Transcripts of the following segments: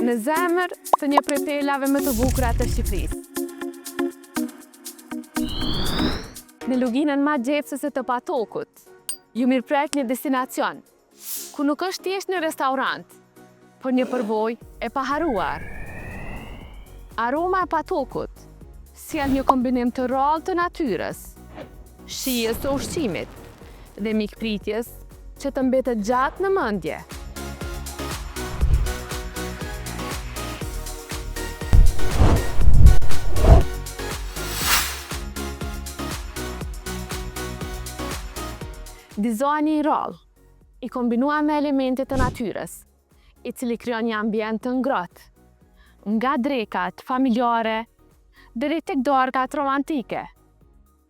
në zemër të një prej pelave më të bukura të Shqipërisë. Në luginën ma gjepsëse të Patokut, ju mirëpret një destinacion, ku nuk është thjesht një restorant, por një përvojë e paharuar. Aroma e Patokut sjell një kombinim të rrallë të natyrës, shijes të ushqimit dhe mikpritjes që të mbetet gjatë në mendje. Dizajni i rrallë, i kombinuar me elemente të natyrës, i cili krijon një ambient të ngrohtë, nga drekat familjare deri tek darkat romantike.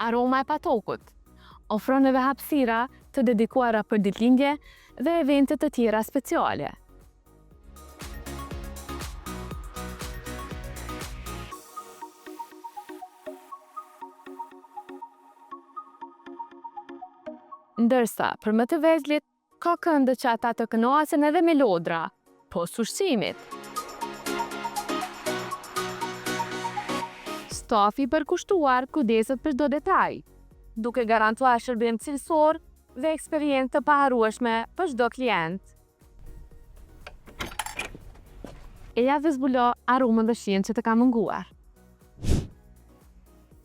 Aroma e Patokut ofron edhe hapësira të dedikuara për ditëlindje dhe evente të tjera speciale. Ndërsa, për më të vezlit, ka këndë që ata të kënoasen edhe me lodra, post ushqimit. Stafi i përkushtuar kujdeset për çdo detaj, duke garantuar shërbim cilësor dhe eksperiencë të paharrueshme për çdo klient. Eja dhe zbulo aromën dhe shijen që të ka munguar.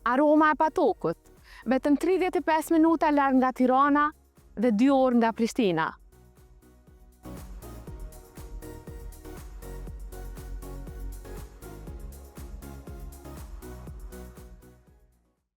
Aroma e Patokut, vetëm 35 minuta larg nga Tirana dhe 2 orë nga Prishtina.